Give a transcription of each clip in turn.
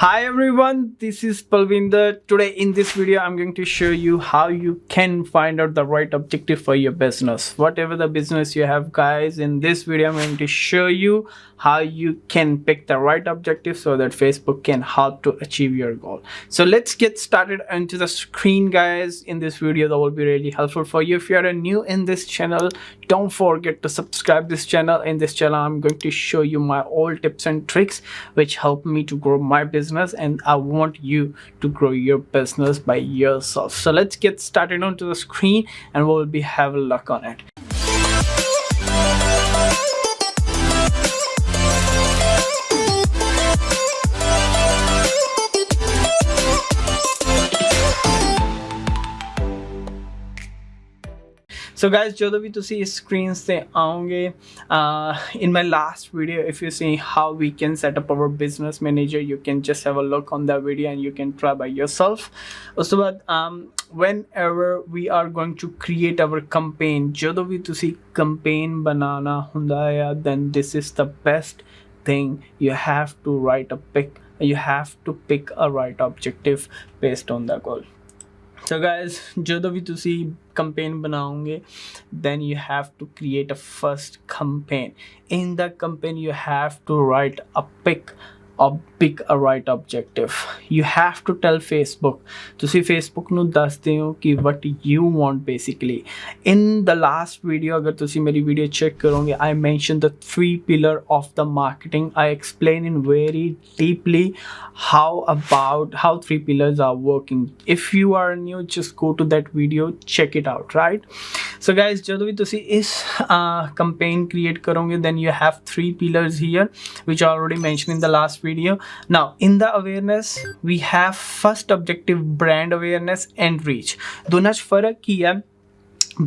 Hi everyone, this is Balwinder. Today in this video I'm going to show you how you can find out the right objective for your business. Whatever the business you have, guys, in this video I'm going to show you how you can pick the right objective so that Facebook can help to achieve your goal. So let's get started onto the screen, guys. In this video that will be really helpful for you. If you are new in this channel, don't forget to subscribe this channel. In this channel I'm going to show you my all tips and tricks which help me to grow my business, and I want you to grow your business by yourself. So let's get started onto the screen and we'll be have a look on it. So guys, ਜਦੋਂ ਵੀ ਤੁਸੀਂ ਇਸ screens ਤੇ ਆਓਗੇ, in my last video if you see how we can set up our business manager, you can just have a look on that video and you can try by yourself. ਉਸ ਤੋਂ ਬਾਅਦ whenever we are going to create our campaign, ਜਦੋਂ ਵੀ ਤੁਸੀਂ campaign ਬਣਾਉਣਾ ਹੁੰਦਾ ਹੈ, then this is the best thing. You have to pick a right objective based on the goal. So guys, ਜਦੋਂ ਵੀ ਤੁਸੀਂ campaign ਬਣਾਓਗੇ, then you have to create a first campaign. In the campaign you have to pick a right objective. You have to tell Facebook, ਤੁਸੀਂ Facebook ਨੂੰ ਦੱਸਦੇ ਹੋ ਕਿ what you want basically. In the last video, ਅਗਰ ਤੁਸੀਂ ਮੇਰੀ video check ਕਰੋਗੇ, I mentioned the 3 pillar of the marketing. I explain in very deeply how 3 pillars are working. If you are new, just go to that video, check it out, right? So guys, ਜਦੋਂ ਵੀ ਤੁਸੀਂ ਇਸ campaign create ਕਰੋਗੇ, then you have 3 pillars here which I already mentioned in the last video. Now in the awareness we have first objective, brand awareness and reach. ਦੋਨਾਂ 'ਚ ਫਰਕ ਕੀ ਹੈ?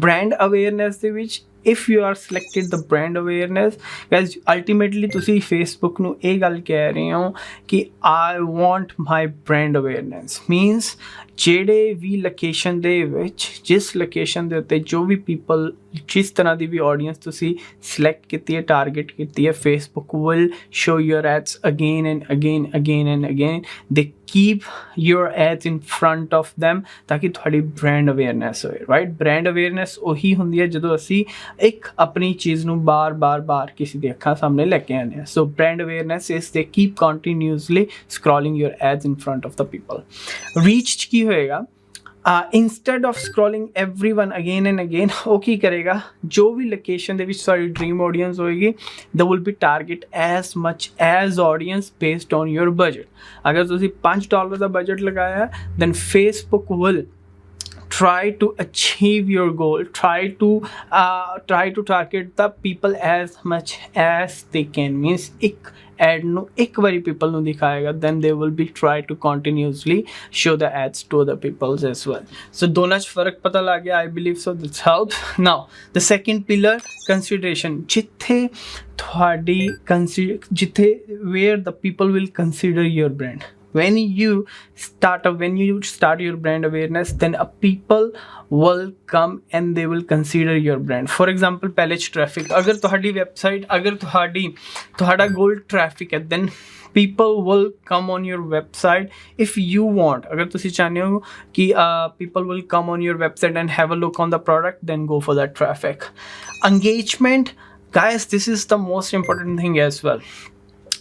brand awareness ਦੇ ਵਿੱਚ if you are selected the brand awareness, guys, ultimately ਤੁਸੀਂ Facebook ਨੂੰ ਇਹ ਗੱਲ ਕਹਿ ਰਹੇ ਹੋ ਕਿ I want my brand awareness means ਜਿਹੜੇ ਵੀ ਲੋਕੇਸ਼ਨ ਦੇ ਵਿੱਚ, ਜਿਸ ਲੋਕੇਸ਼ਨ ਦੇ ਉੱਤੇ ਜੋ ਵੀ ਪੀਪਲ, ਜਿਸ ਤਰ੍ਹਾਂ ਦੀ ਵੀ ਆਡੀਅੰਸ ਤੁਸੀਂ ਸਿਲੈਕਟ ਕੀਤੀ ਹੈ, ਟਾਰਗੇਟ ਕੀਤੀ ਹੈ, Facebook will show your ads again and again. They keep your ads in front of them ਤਾਂ ਕਿ ਤੁਹਾਡੀ brand awareness ਹੋਏ, right? brand awareness ਉਹੀ ਹੁੰਦੀ ਹੈ ਜਦੋਂ ਅਸੀਂ ਇੱਕ ਆਪਣੀ ਚੀਜ਼ ਨੂੰ ਬਾਰ ਕਿਸੇ ਦੀ ਅੱਖਾਂ ਸਾਹਮਣੇ ਲੈ ਕੇ ਆਉਂਦੇ ਹਾਂ. So brand awareness is they keep continuously scrolling your ads in front of the people. Reach ਕੀ ਹੋਏਗਾ? Instead of scrolling everyone again and again, ਉਹ ਕੀ ਕਰੇਗਾ? ਜੋ ਵੀ ਲੋਕੇਸ਼ਨ ਦੇ ਵਿੱਚ ਤੁਹਾਡੀ ਡ੍ਰੀਮ ਆਡੀਅੰਸ ਹੋਏਗੀ, they will be target as much as audience based on your budget. ਅਗਰ ਤੁਸੀਂ $5 ਦਾ ਬਜਟ ਲਗਾਇਆ, then Facebook will try to achieve your goal, try to target the people as much as they can. Means ਇੱਕ ad ਨੂੰ ਇੱਕ ਵਾਰੀ people ਨੂੰ ਦਿਖਾਏਗਾ, then they will be try to continuously show the ads to other people as well. So ਦੋਨਾਂ 'ਚ ਫਰਕ ਪਤਾ ਲੱਗ ਗਿਆ, I believe so this helps. Now the second pillar, consideration. Where the people will consider your brand. When you start your brand awareness, then people will come and they will consider your brand. For example, ਪਹਿਲੇ traffic, ਅਗਰ ਤੁਹਾਡੀ website, ਅਗਰ ਤੁਹਾਡਾ goal traffic ਹੈ, then people will come on your website. If you want, ਅਗਰ ਤੁਸੀਂ ਚਾਹੁੰਦੇ ਹੋ ਕਿ people will come on your website and have a look on the product, then go for that traffic. Engagement, guys, this is the most important thing as well.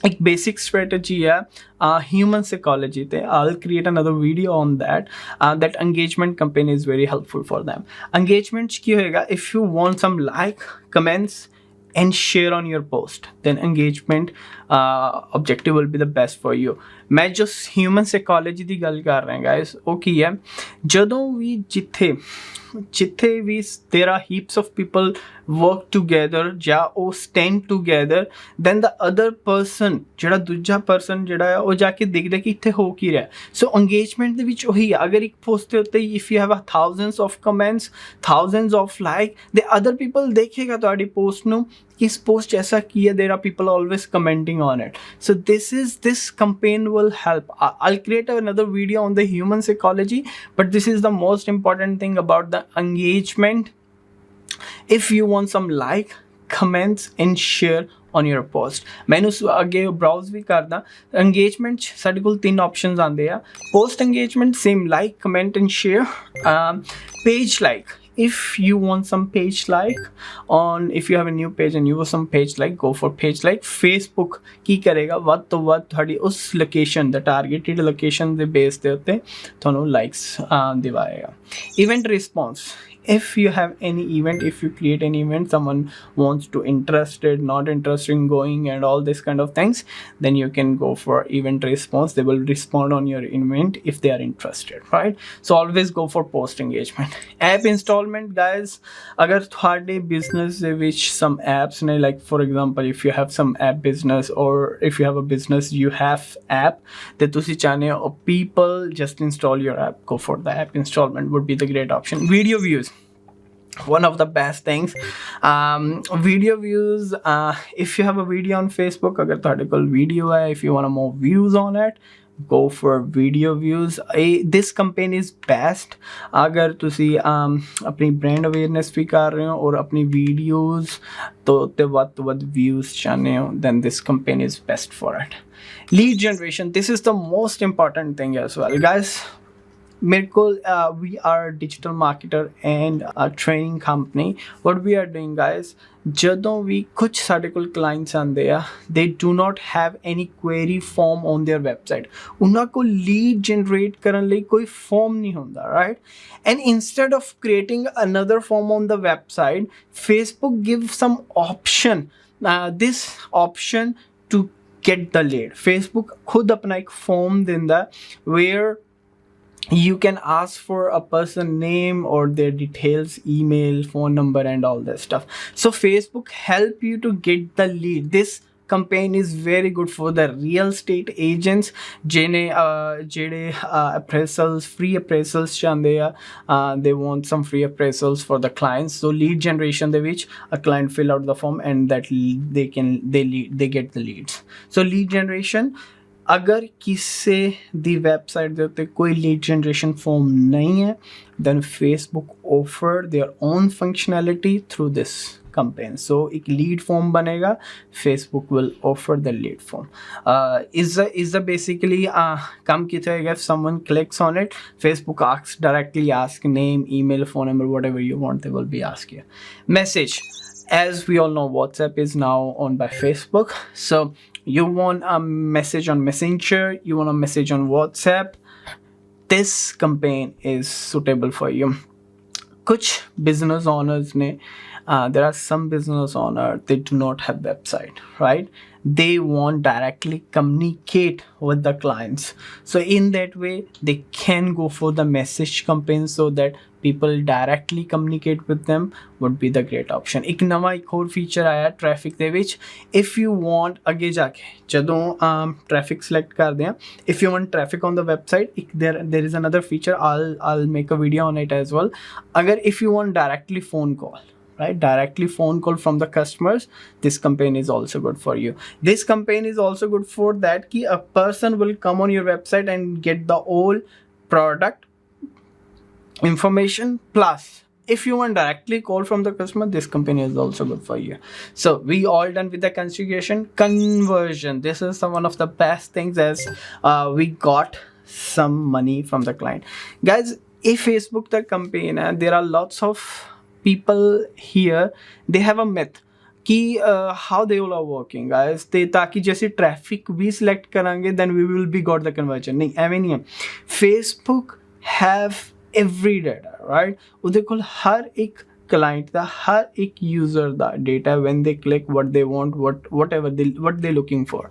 एक basic strategy है human psychology te. I'll create another video on that. That engagement campaign is very helpful for them. Engagement की होएगा? If you want some like, comments and share on your post, then engagement objective will be the best for you. मैं जो human psychology ਦੀ ਗੱਲ ਕਰ ਰਿਹਾ guys, ਉਹ ਕੀ ਹੈ? ਜਦੋਂ ਵੀ ਜਿੱਥੇ ਵੀ there are heaps of people work together ਜਾਂ ਉਹ stand together, then the other person, ਜਿਹੜਾ ਦੂਜਾ person ਜਿਹੜਾ ਹੈ, ਉਹ ਜਾ ਕੇ ਦੇਖਦਾ ਕਿ ਇੱਥੇ ਹੋ ਕੀ ਰਿਹਾ. So engagement ਦੇ ਵਿੱਚ ਉਹੀ ਹੈ. ਅਗਰ ਇੱਕ post ਦੇ ਉੱਤੇ if you have thousands of comments, thousands of like, the other people ਦੇਖੇਗਾ ਤੁਹਾਡੀ post ਨੂੰ कि इस post ऐसा किया, there are people always commenting on it. So this campaign will help. I'll create another video on the human psychology, but this is the most important thing about the engagement. If you want some like, comments and share on your post. मैंने अगे browse भी करदा engagement साडे कोल 3 options आंदे आ post engagement same like comment and share page like if you want some page like on if you have a new page and you want some page like go for page like Facebook की करेगा ਵੱਧ ਤੋਂ ਵੱਧ ਤੁਹਾਡੀ ਉਸ location ਦਾ targeted location ਦੇ base ਦੇ ਉੱਤੇ ਤੁਹਾਨੂੰ likes ਦਿਵਾਏਗਾ event response if you have any event if you create an event someone wants to interested not interested in going and all this kind of things then you can go for event response they will respond on your event if they are interested right so always go for post engagement app installment guys agar thwade business de vich some apps ne like for example if you have some app business or if you have a business you have app that tusi chahne ho people just install your app go for the app installment would be the great option video views one of the best things video views if you have a video on Facebook agar ਤੁਹਾਡੇ ਕੋਲ video hai if you want more views on it go for video views this campaign is best agar ਤੁਸੀਂ ਆਪਣੀ brand awareness ਵੀ ਕਰ ਰਹੇ ਹੋ ਔਰ ਆਪਣੀ videos ਤੋਂ ਵੱਧ ਤੋਂ ਵੱਧ views ਚਾਹੁੰਦੇ ਹੋ then this campaign is best for it lead generation this is the most important thing as well guys Mirkul, we are a digital marketer and a training company. What we are doing, guys, ਜਦੋਂ ਵੀ ਕੁਝ ਸਾਡੇ ਕੋਲ clients ਆਉਂਦੇ ਆ they do not have any query form on their website ਉਹਨਾਂ ਕੋਲ lead generate ਕਰਨ ਲਈ ਕੋਈ form ਨਹੀਂ ਹੁੰਦਾ right and instead of creating another form on the website Facebook gives some option this option to get the lead Facebook ਖੁਦ ਆਪਣਾ ਇੱਕ form ਦਿੰਦਾ where you can ask for a person name or their details email phone number and all that stuff so Facebook help you to get the lead this campaign is very good for the real estate agents ਜਿਹੜੇ appraisals free appraisals ਚਾਹੁੰਦੇ ਆ they want some free appraisals for the clients so lead generation ਦੇ ਵਿੱਚ a client fill out the form and that they get the leads so lead generation अगर किसी दी website के उत्ते कोई लीड जनरेशन फॉर्म नहीं है then Facebook offer their own functionality through this campaign so एक lead form बनेगा Facebook will offer the lead form is the basically काम कितना है if someone clicks on it Facebook directly ask name email phone number whatever you want they will be asking message as we all know WhatsApp is now owned by Facebook so you want a message on Messenger you want a message on WhatsApp this campaign is suitable for you kuch business owners ne there are some business owners they do not have website right they want directly communicate with the clients so in that way they can go for the message campaign so that people directly communicate with them would be the great option एक नवा एक और feature आया traffic ਦੇ ਵਿੱਚ if you want ਅੱਗੇ ਜਾ ਕੇ ਜਦੋਂ traffic select ਕਰਦੇ ਆ if you want traffic on the website there is another feature I'll make a video on it as well अगर if you want directly phone call right directly phone call from the customers this campaign is also good for you this campaign is also good for that ki a person will come on your website and get the whole product information plus if you want directly call from the customer this campaign is also good for you so we all done with the configuration conversion this is one of the best things as we got some money from the client guys if Facebook the campaign there are lots of people here they have a myth कि how they all are working guys ते ताकि जैसे traffic भी select करेंगे then we will be got the conversion नहीं ऐਵੇਂ नहीं है Facebook have every data right ਉਹਦੇ ਕੋਲ ਹਰ ਇੱਕ client ਦਾ ਹਰ ਇੱਕ user the data when they click what they want what they looking for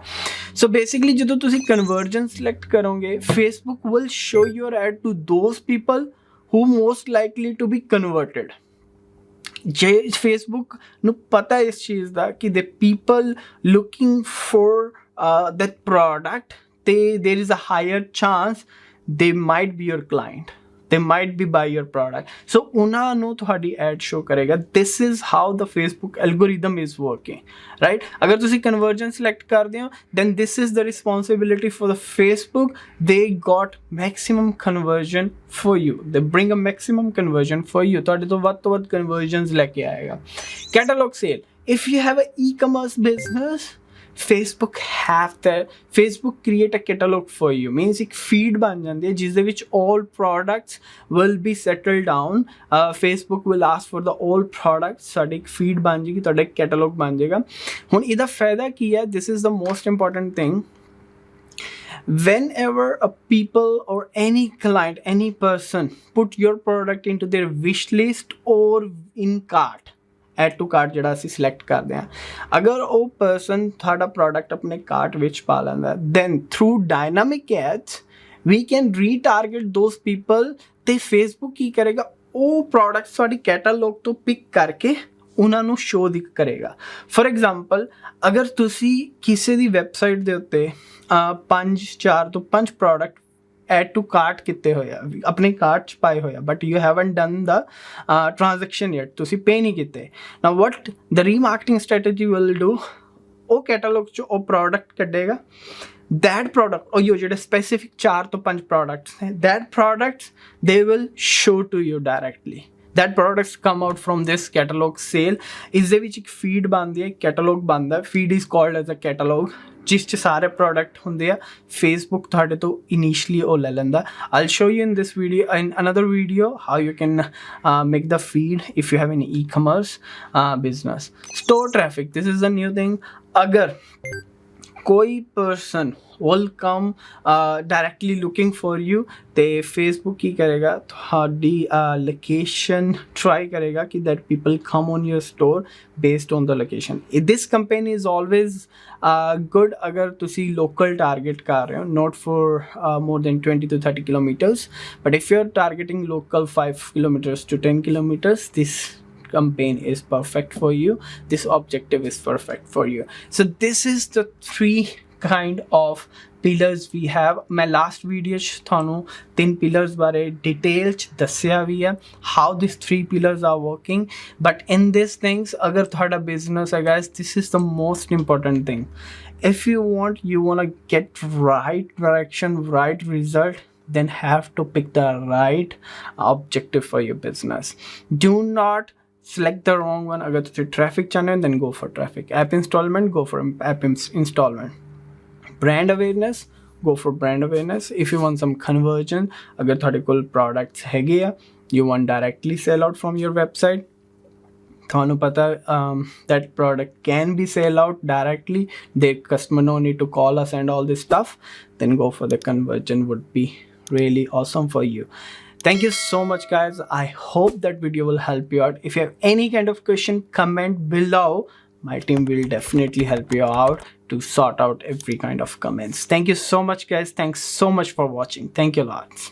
so basically ਜਦੋਂ ਤੁਸੀਂ conversion select ਕਰੋਗੇ Facebook will show your ad to those people who most likely to be converted ਜੇ Facebook ਨੂੰ ਪਤਾ ਇਸ ਚੀਜ਼ ਦਾ ਕਿ the people looking for that product there is a higher chance they might be your client they might be buy your product so ਉਹਨਾਂ ਨੂੰ ਤੁਹਾਡੀ ad show ਕਰੇਗਾ this is how the Facebook algorithm is working right ਅਗਰ ਤੁਸੀਂ conversion select ਕਰਦੇ ਹੋ then this is the responsibility for the Facebook they got maximum conversion for you they bring a maximum conversion for you ਤੁਹਾਡੇ ਤੋਂ ਵੱਧ conversions ਲੈ ਕੇ ਆਏਗਾ catalog sale if you have an e-commerce business, Facebook create a catalog for you, means एक feed बन जाती है जिस दे विच all products will be settled down. Facebook will ask for the all products, साडी एक feed बन जाएगी, ਤੁਹਾਡਾ एक catalog बन जाएगा. ਹੁਣ ਇਹਦਾ ਫਾਇਦਾ ਕੀ ਹੈ? This is the most important thing. Whenever a people or any client, any person put your product into their wish list or in cart, add to cart ਜਿਹੜਾ ਅਸੀਂ select ਕਰਦੇ ਹਾਂ, ਅਗਰ ਉਹ person ਤੁਹਾਡਾ product ਆਪਣੇ cart ਵਿੱਚ ਪਾ ਲੈਂਦਾ, then through dynamic ads we can retarget those people ਤੇ Facebook ਕੀ ਕਰੇਗਾ, ਉਹ products ਤੁਹਾਡੀ catalog ਤੋਂ pick ਕਰਕੇ ਉਹਨਾਂ ਨੂੰ ਸ਼ੋ ਕਰੇਗਾ. ਫੋਰ ਐਗਜ਼ਾਮਪਲ, ਅਗਰ ਤੁਸੀਂ ਕਿਸੇ ਦੀ ਵੈਬਸਾਈਟ ਦੇ ਉੱਤੇ 4 ਤੋਂ 5 ਪ੍ਰੋਡਕਟ ਐਡ ਟੂ ਕਾਰਟ ਕੀਤੇ ਹੋਏ ਆ, ਆਪਣੇ ਕਾਰਟ 'ਚ ਪਾਏ ਹੋਏ ਆ, but you haven't done the transaction yet, ਤੁਸੀਂ ਪੇ ਨਹੀਂ ਕੀਤੇ. ਨਾਓ ਵਟ ਦ ਰੀਮਾਰਕਟਿੰਗ ਸਟ੍ਰੈਟਜੀ ਵਿਲ ਡੂ, ਉਹ ਕੈਟਾਲੌਗ 'ਚ ਉਹ product ਕੱਢੇਗਾ, that product or your specific 4 to 5 products, that products they will show to you directly. That products come out from this catalog sale. is ਦੇ ਵਿੱਚ ਇੱਕ feed ਬਣਦੀ ਹੈ, catalog ਬਣਦਾ. feed is called as a catalog, ਜਿਸ 'ਚ ਸਾਰੇ product ਹੁੰਦੇ ਆ. Facebook ਤੁਹਾਡੇ ਤੋਂ initially ਉਹ ਲੈ ਲੈਂਦਾ. I'll show you in this video, in another video, how you can make the feed if you have an e-commerce business. Store traffic, this is a new thing. अगर कोई person will come directly looking for you, ਤੇ Facebook ਕੀ ਕਰੇਗਾ, ਤੁਹਾਡੀ location try ਕਰੇਗਾ ਕਿ that people come on your store based on the location. This campaign is always good ਅਗਰ ਤੁਸੀਂ local target ਕਰ ਰਹੇ ਹੋ, not for more than 20 to 30 kilometers, but if you're targeting local 5 kilometers to 10 kilometers, this campaign is perfect for you. This objective is perfect for you. So this is the 3 kind of pillars we have. मैं last video 'ਚ ਤੁਹਾਨੂੰ 3 pillars ਬਾਰੇ detail 'ਚ ਦੱਸਿਆ ਵੀ ਹੈ, how these 3 pillars are working. But in these things, ਅਗਰ ਤੁਹਾਡਾ business ਹੈ guys, this is the most important thing. If you want to get right direction, right result, then have to pick the right objective for your business. Do not select the wrong one. अगर तुझे traffic चाहिए, then go for traffic. App installment, go for app installment. Brand awareness, go for brand awareness. If you want some conversion, अगर ਤੁਹਾਡੇ ਕੋਲ products ਹੈਗੇ ਆ, you want directly sell out from your website, ਤੁਹਾਨੂੰ ਪਤਾ that product can be sell out directly, the customer no need to call us and all this stuff, then go for the conversion, would be really awesome for you. Thank you so much guys. I hope that video will help you out. If you have any kind of question, comment below. My team will definitely help you out to sort out every kind of comments. Thank you so much guys. Thanks so much for watching. Thank you lots.